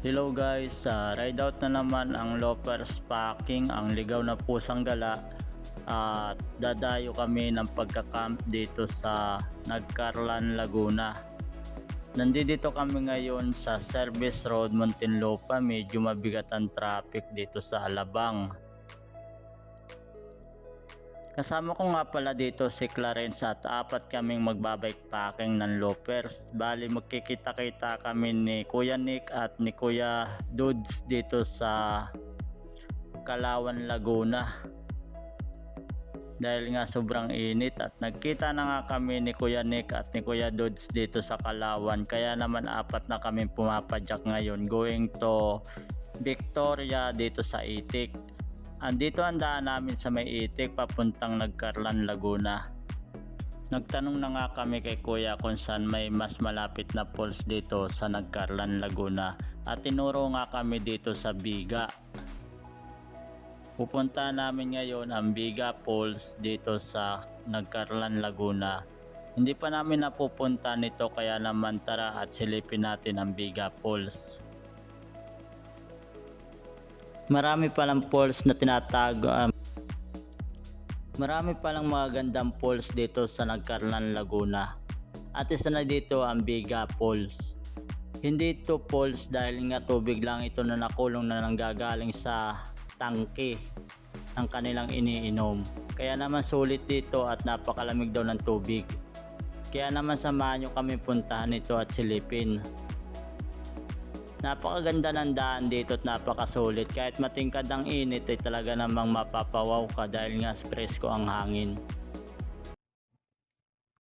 Hello guys, ride out na naman ang Loafers Packing, ang ligaw na pusang gala, at dadayo kami ng pagka-camp dito sa Nagcarlan, Laguna. Nandito kami ngayon sa Service Road, Muntinlupa. Medyo mabigat ang traffic dito sa Alabang. Kasama ko nga pala dito si Clarence at apat kaming magbabike packing ng loafers. Bali magkikita-kita kami ni Kuya Nick at ni Kuya Dudes dito sa Kalawan, Laguna. Dahil nga sobrang init at nagkita na nga kami ni Kuya Nick at ni Kuya Dudes dito sa Kalawan. Kaya naman apat na kami pumapadyak ngayon going to Victoria dito sa Itik. Andito ang daan namin sa may Itik papuntang Nagcarlan, Laguna. Nagtanong na nga kami kay Kuya kung saan may mas malapit na falls dito sa Nagcarlan, Laguna at tinuro nga kami dito sa Biga. Pupunta namin ngayon ang Biga Falls dito sa Nagcarlan, Laguna. Hindi pa namin napupunta nito kaya naman tara at silipin natin ang Biga Falls. Marami palang falls na tinatago. Marami palang magagandang falls dito sa Nagcarlan, Laguna. At isa na dito ang Biga Falls. Hindi ito falls dahil nga tubig lang ito na nakulong na nanggagaling sa tangke ng kanilang iniinom. Kaya naman sulit dito at napakalamig daw ng tubig. Kaya naman samahan nyo kami puntahan ito at silipin. Napakaganda ng daan dito at napakasulit. Kahit matingkad ang init ay talaga namang mapapawaw ka dahil nga presko ang hangin.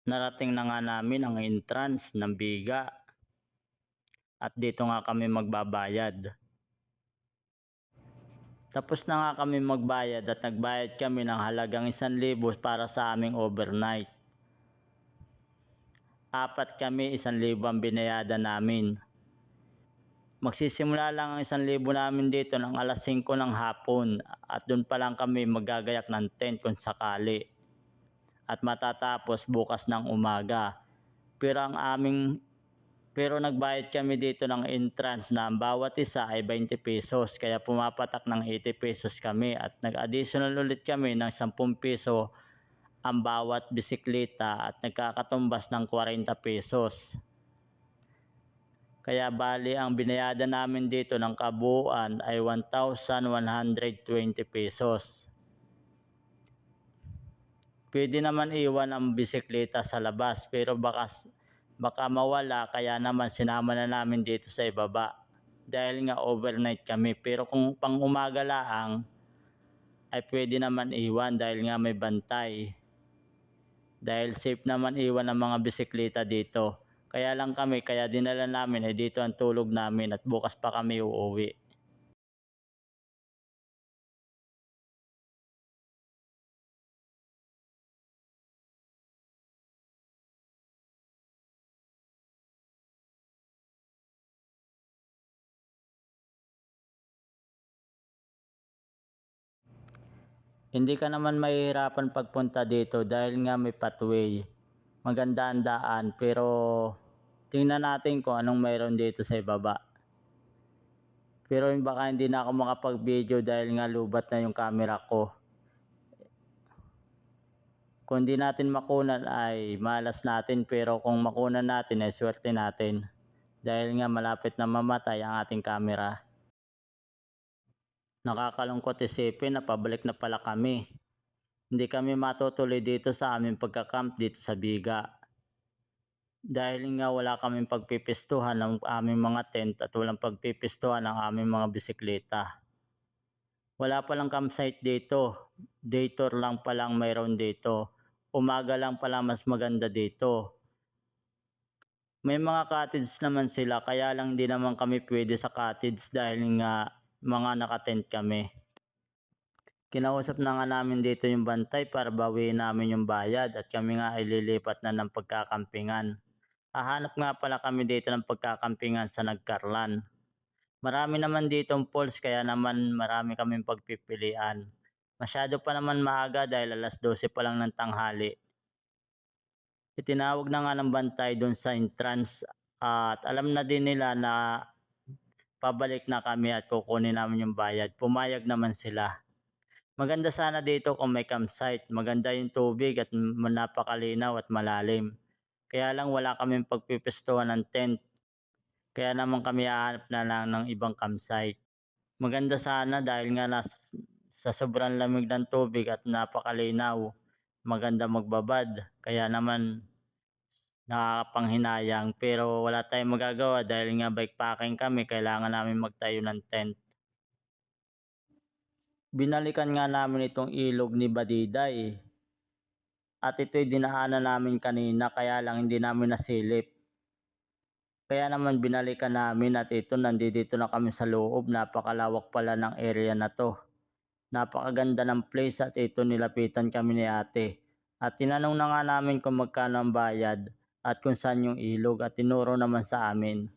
Narating na nga namin ang entrance ng Biga. At dito nga kami magbabayad. Tapos na nga kami magbayad at nagbayad kami ng halagang 1,000 para sa aming overnight. Apat kami, 1,000 ang binayada namin. Magsisimula lang ang 1,000 namin dito ng alas 5 ng hapon at doon pa lang kami magagayak ng tent kung sakali. At matatapos bukas ng umaga. Pero nagbayad kami dito ng entrance na ang bawat isa ay 20 pesos kaya pumapatak ng 80 pesos kami at nag-additional ulit kami ng 10 peso ang bawat bisikleta at nagkakatumbas ng 40 pesos. Kaya bali ang binayada namin dito ng kabuuan ay 1,120 pesos. Pwede naman iwan ang bisikleta sa labas pero baka mawala kaya naman sinama na namin dito sa ibaba. Dahil nga overnight kami pero kung pang umaga lang ay pwede naman iwan dahil nga may bantay. Dahil safe naman iwan ang mga bisikleta dito. Kaya dinala namin ay dito ang tulog namin at bukas pa kami uuwi. Hindi ka naman mahihirapan pagpunta dito dahil nga may pathway. Maganda ang daan pero tingnan natin kung anong mayroon dito sa ibaba. Pero baka hindi na ako makapag-video dahil nga lubat na yung camera ko. Kung di natin makunan ay malas natin pero kung makunan natin ay swerte natin. Dahil nga malapit na mamatay ang ating camera. Nakakalungkot isipin na pabalik na pala kami. Hindi kami matutuloy dito sa aming pagka-camp dito sa Biga. Dahil nga wala kaming pagpipistuhan ng aming mga tent at walang pagpipistuhan ng aming mga bisikleta. Wala palang campsite dito. Day tour lang palang mayroon dito. Umaga lang pala mas maganda dito. May mga cottage naman sila kaya lang di naman kami pwede sa cottage dahil nga mga nakatent kami. Kinausap na nga namin dito yung bantay para bawiin namin yung bayad at kami nga ay lilipat na ng pagkakampingan. Hahanap nga pala kami dito ng pagkakampingan sa Nagcarlan. Marami naman ditong falls kaya naman marami kaming pagpipilian. Masyado pa naman maaga dahil alas 12 pa lang ng tanghali. Itinawag na nga ng bantay doon sa entrance at alam na din nila na pabalik na kami at kukunin namin yung bayad. Pumayag naman sila. Maganda sana dito kung may campsite. Maganda yung tubig at napakalinaw at malalim. Kaya lang wala kaming pagpipistuhan ng tent. Kaya naman kami hahanap na lang ng ibang campsite. Maganda sana dahil nga sa sobrang lamig ng tubig at napakalinaw, maganda magbabad. Kaya naman nakakapanghinayang pero wala tayong magagawa dahil nga bikepacking kami, kailangan namin magtayo ng tent. Binalikan nga namin itong ilog ni Badiday at ito'y dinaanan namin kanina kaya lang hindi namin nasilip. Kaya naman binalikan namin at nandito na kami sa loob. Napakalawak pala ng area na to. Napakaganda ng place at nilapitan kami ni ate. At tinanong na nga namin kung magkano ang bayad at kung saan yung ilog at tinuro naman sa amin.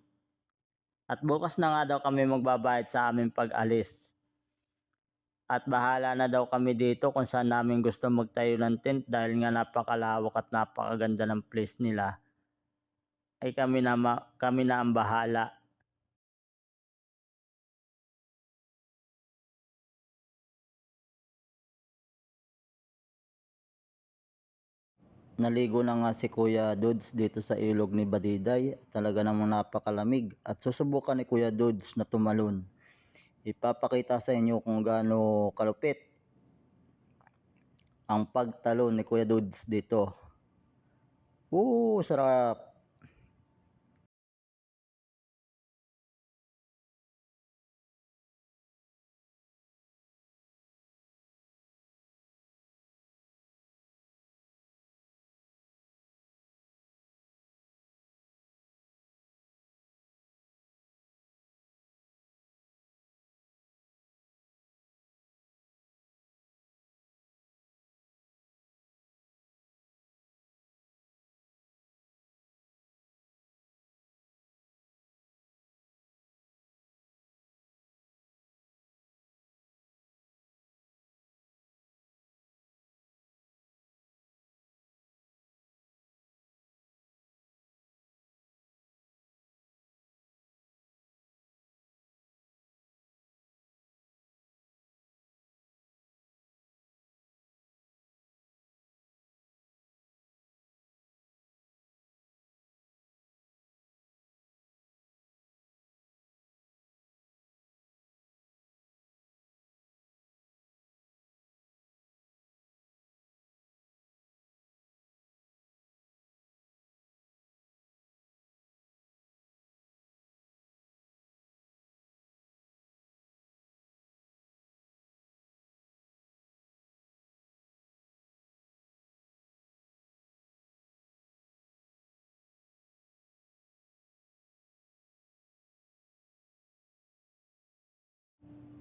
At bukas na nga daw kami magbabayad sa aming pag-alis. At bahala na daw kami dito kung saan namin gusto magtayo ng tent dahil nga napakalawak at napakaganda ng place nila. Ay kami na ang bahala. Naligo na nga si Kuya Dudes dito sa ilog ni Badiday. Talaga namang napakalamig. At susubukan ni Kuya Dudes na tumalon. Ipapakita sa inyo kung gaano kalupit ang pagtalon ni Kuya Dudes dito. Sarap!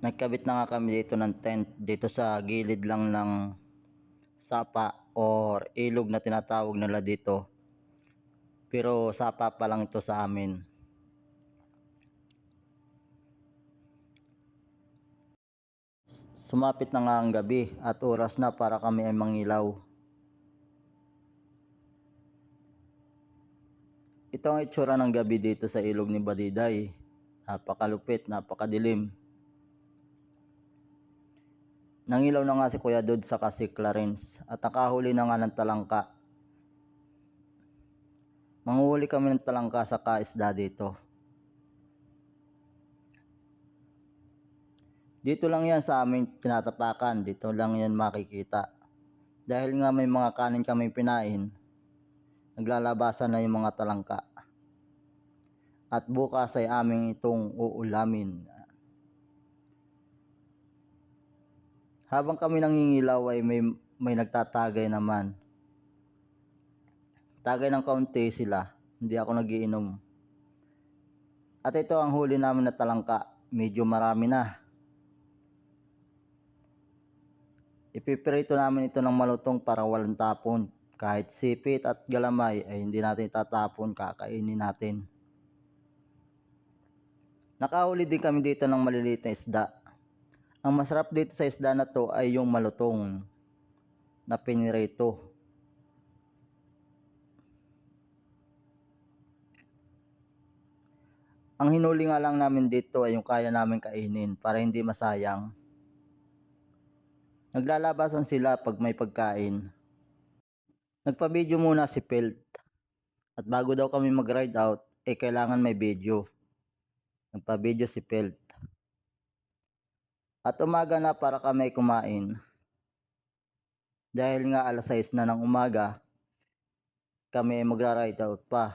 Nagkabit na nga kami dito ng tent dito sa gilid lang ng sapa or ilog na tinatawag nila dito. Pero sapa pa lang ito sa amin. Sumapit na nga ang gabi at oras na para kami ay mangilaw. Ito ang itsura ng gabi dito sa ilog ni Badiday. Napakalupit, napakadilim. Nangilaw na nga si Kuya Dod sa si Clarence at nakahuli na nga ng talangka. Manguhuli kami ng talangka sa kaisda dito. Dito lang yan sa aming tinatapakan, dito lang yan makikita. Dahil nga may mga kanin kami pinain, naglalabasan na yung mga talangka. At bukas ay aming itong uulamin. Habang kami nangingilaw ay may nagtatagay naman. Tagay ng kaunti sila, hindi ako nagiinom. At ito ang huli namin na talangka, medyo marami na. Ipiprito namin ito ng malutong para walang tapon. Kahit sipit at galamay ay hindi natin tatapon, kakainin natin. Nakahuli din kami dito ng maliliit na isda. Ang masarap dito sa isda na to ay yung malutong na pinirito. Ang hinuli nga lang namin dito ay yung kaya namin kainin para hindi masayang. Naglalabasan sila pag may pagkain. Nagpa-video muna si Pelt at bago daw kami mag-ride out, kailangan may video. Nagpa-video si Pelt. At umaga na para kami kumain. Dahil nga alas 6 na ng umaga, kami magra-ride out pa.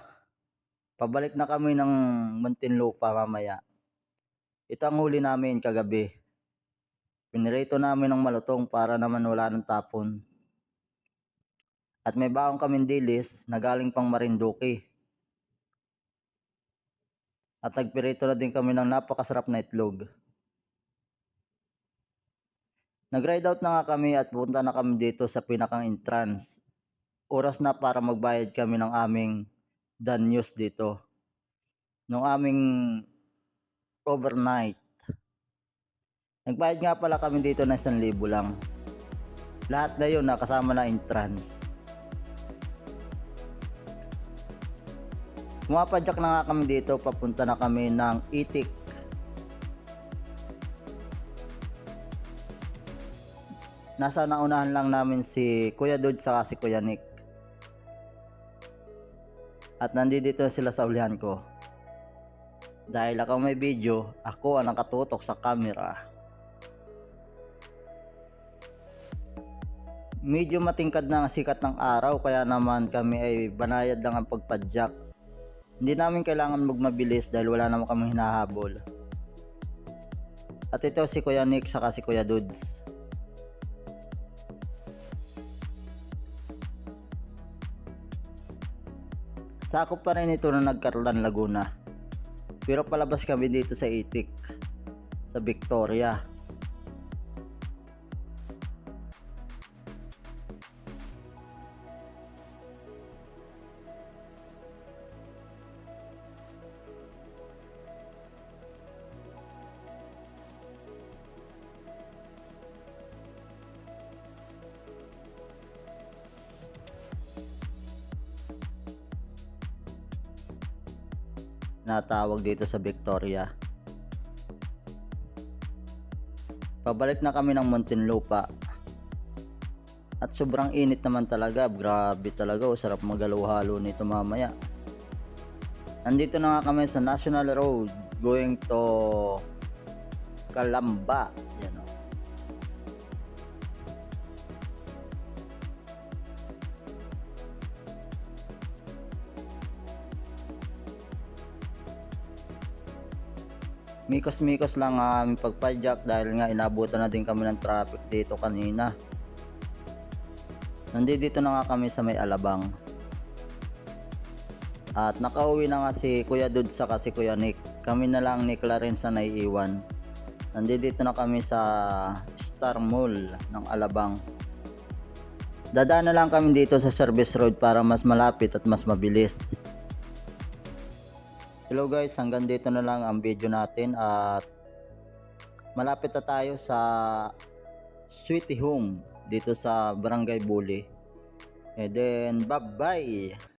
Pabalik na kami ng Muntinlupa mamaya. Ito ang huli namin kagabi. Pinirito namin ng malutong para naman wala ng tapon. At may baong kaming dilis na galing pang Marinduque. At nagpirito na din kami ng napakasarap na itlog. Nag-ride out na nga kami at punta na kami dito sa pinakang entrance. Oras na para magbayad kami ng aming danus dito. Nung aming overnight. Nagbayad nga pala kami dito ng 1,000 lang. Lahat na yun nakasama na entrance. Pumapadyak na nga kami dito, papunta na kami ng Itik. Nasa naunahan lang namin si Kuya Dud saka si Kuya Nick. At nandito sila sa ulihan ko. Dahil ako may video, ako ang nakatutok sa camera. Medyo matingkad na ang sikat ng araw kaya naman kami ay banayad lang ang pagpadyak. Hindi namin kailangan magmabilis dahil wala naman kami hinahabol. At ito si Kuya Nick saka si Kuya Dudes. Sakop pa rin ito na Nagkarlan, Laguna. Pero palabas kami dito sa Itik, sa Victoria. Natawag dito sa Victoria. Pabalik na kami ng Muntinlupa. At sobrang init naman talaga. Grabe talaga, sarap magalo-halo nito mamaya. Nandito na nga kami sa National Road going to Calamba. Yan o. Mikos-mikos lang ang aming pagpadyak dahil nga inabutan na din kami ng traffic dito kanina. Nandito na nga kami sa may Alabang. At nakauwi na nga si Kuya Dud saka si Kuya Nick. Kami na lang ni Clarence na naiiwan. Nandito na kami sa Star Mall ng Alabang. Dadaan na lang kami dito sa service road para mas malapit at mas mabilis. Hello guys, hanggang dito na lang ang video natin at malapit na tayo sa Sweetie Home dito sa Barangay Buli. And then bye bye.